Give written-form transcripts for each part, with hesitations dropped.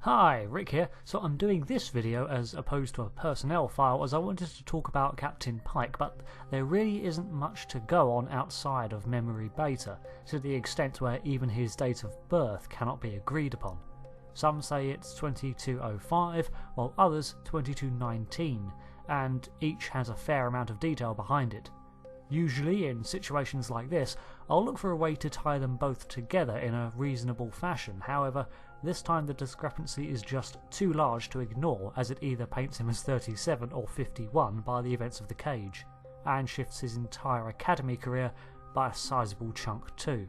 Hi, Rick here. So I'm doing this video as opposed to a personnel file as I wanted to talk about Captain Pike, but there really isn't much to go on outside of memory beta, to the extent where even his date of birth cannot be agreed upon. Some say it's 2205, while others 2219, and each has a fair amount of detail behind it. Usually, in situations like this, I'll look for a way to tie them both together in a reasonable fashion. However, this time the discrepancy is just too large to ignore, as it either paints him as 37 or 51 by the events of The Cage, and shifts his entire academy career by a sizable chunk too.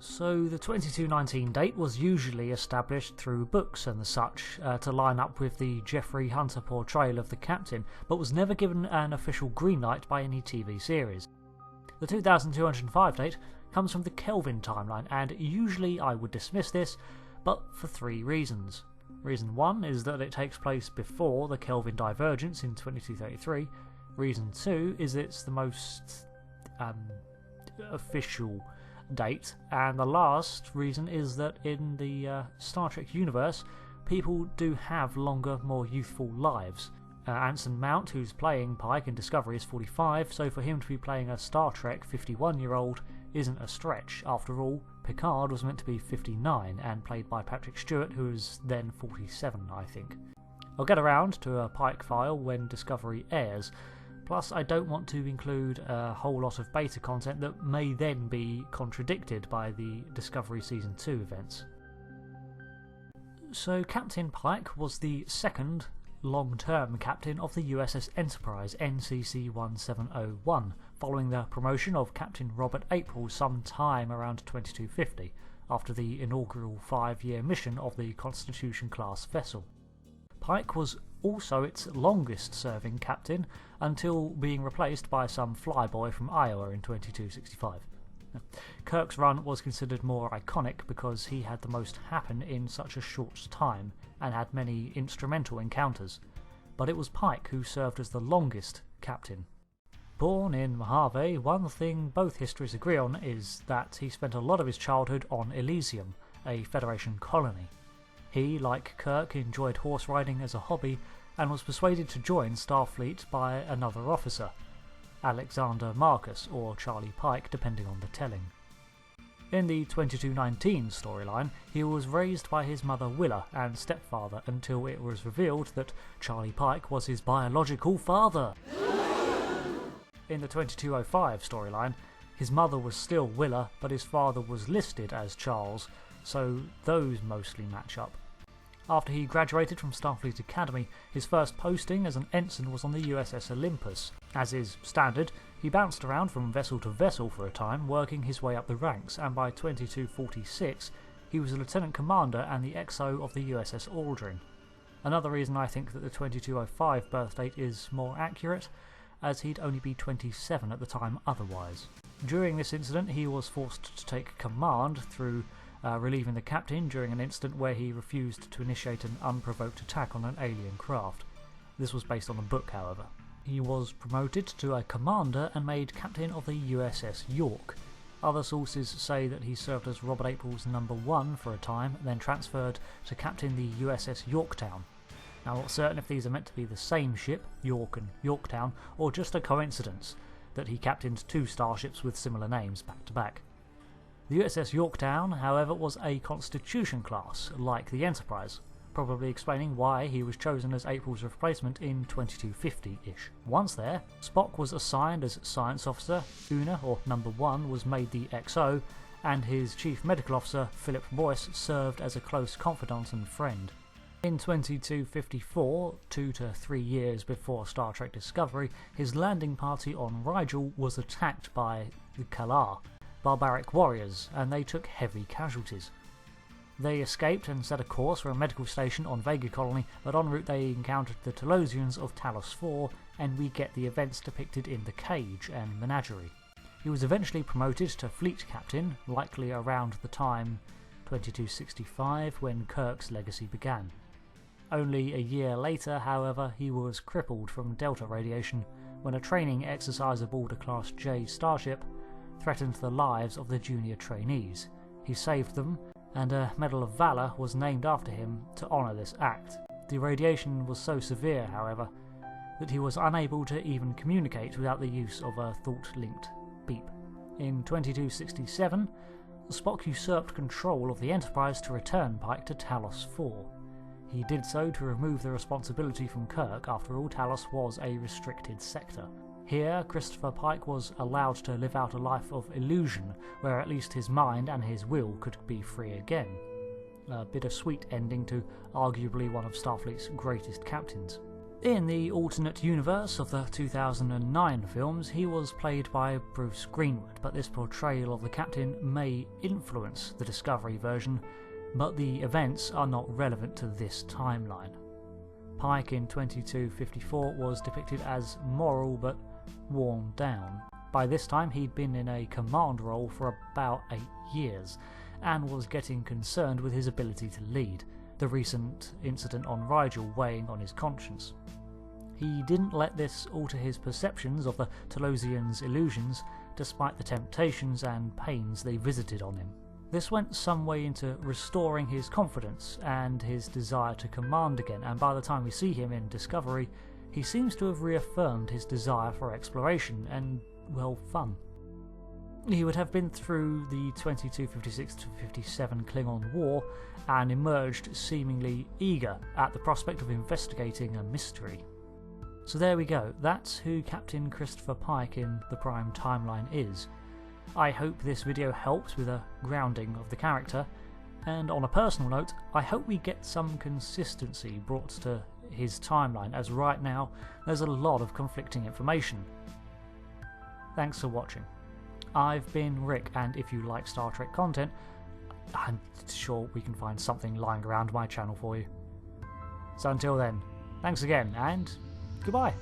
So the 2219 date was usually established through books and the such to line up with the Jeffrey Hunter portrayal of the captain, but was never given an official green light by any TV series. The 2205 date comes from the Kelvin timeline, and usually I would dismiss this, but for three reasons. Reason 1 is that it takes place before the Kelvin divergence in 2233. Reason 2 is it's the most official date, and the last reason is that in the Star Trek universe, people do have longer, more youthful lives. Anson Mount, who's playing Pike in Discovery, is 45, so for him to be playing a Star Trek 51-year-old isn't a stretch. After all, Picard was meant to be 59 and played by Patrick Stewart, who is then 47, I think. I'll get around to a Pike file when Discovery airs. Plus, I don't want to include a whole lot of beta content that may then be contradicted by the Discovery Season 2 events. So Captain Pike was the second long-term captain of the USS Enterprise NCC 1701, following the promotion of Captain Robert April sometime around 2250, after the inaugural 5-year mission of the Constitution-class vessel. Pike was also its longest-serving captain, until being replaced by some flyboy from Iowa in 2265. Kirk's run was considered more iconic because he had the most happen in such a short time, and had many instrumental encounters, but it was Pike who served as the longest captain. Born in Mojave, one thing both histories agree on is that he spent a lot of his childhood on Elysium, a Federation colony. He, like Kirk, enjoyed horse riding as a hobby and was persuaded to join Starfleet by another officer, Alexander Marcus or Charlie Pike, depending on the telling. In the 2219 storyline, he was raised by his mother Willa and stepfather until it was revealed that Charlie Pike was his biological father. In the 2205 storyline, his mother was still Willa, but his father was listed as Charles, so those mostly match up. After he graduated from Starfleet Academy, his first posting as an ensign was on the USS Olympus. As is standard, he bounced around from vessel to vessel for a time, working his way up the ranks, and by 2246 he was a lieutenant commander and the XO of the USS Aldrin. Another reason I think that the 2205 birth date is more accurate, as he'd only be 27 at the time otherwise. During this incident, he was forced to take command through relieving the captain during an incident where he refused to initiate an unprovoked attack on an alien craft. This was based on a book, however. He was promoted to a commander and made captain of the USS York. Other sources say that he served as Robert April's number 1 for a time, then transferred to captain the USS Yorktown. Now, I'm not certain if these are meant to be the same ship, York and Yorktown, or just a coincidence that he captained 2 starships with similar names back to back. The USS Yorktown, however, was a Constitution class, like the Enterprise, probably explaining why he was chosen as April's replacement in 2250-ish. Once there, Spock was assigned as Science Officer, Una, or Number 1, was made the XO, and his Chief Medical Officer, Philip Boyce, served as a close confidant and friend. In 2254, 2 to 3 years before Star Trek Discovery, his landing party on Rigel was attacked by the Kalar, barbaric warriors, and they took heavy casualties. They escaped and set a course for a medical station on Vega Colony, but en route they encountered the Talosians of Talos IV, and we get the events depicted in The Cage and Menagerie. He was eventually promoted to fleet captain, likely around the time 2265 when Kirk's legacy began. Only a year later, however, he was crippled from delta radiation when a training exercise aboard a Class J starship threatened the lives of the junior trainees. He saved them and a Medal of Valor was named after him to honour this act. The radiation was so severe, however, that he was unable to even communicate without the use of a thought-linked beep. In 2267, Spock usurped control of the Enterprise to return Pike to Talos 4. He did so to remove the responsibility from Kirk. After all, Talos was a restricted sector. Here, Christopher Pike was allowed to live out a life of illusion, where at least his mind and his will could be free again. A bittersweet ending to arguably one of Starfleet's greatest captains. In the alternate universe of the 2009 films, he was played by Bruce Greenwood, but this portrayal of the captain may influence the Discovery version, but the events are not relevant to this timeline. Pike in 2254 was depicted as moral but worn down. By this time he'd been in a command role for about 8 years, and was getting concerned with his ability to lead, the recent incident on Rigel weighing on his conscience. He didn't let this alter his perceptions of the Talosians' illusions, despite the temptations and pains they visited on him. This went some way into restoring his confidence and his desire to command again, and by the time we see him in Discovery, he seems to have reaffirmed his desire for exploration and, well, fun. He would have been through the 2256-57 Klingon War and emerged seemingly eager at the prospect of investigating a mystery. So there we go, that's who Captain Christopher Pike in the Prime Timeline is. I hope this video helps with a grounding of the character, and on a personal note, I hope we get some consistency brought to his timeline, as right now there's a lot of conflicting information. Thanks for watching. I've been Rick, and if you like Star Trek content, I'm sure we can find something lying around my channel for you. So until then, thanks again, and goodbye.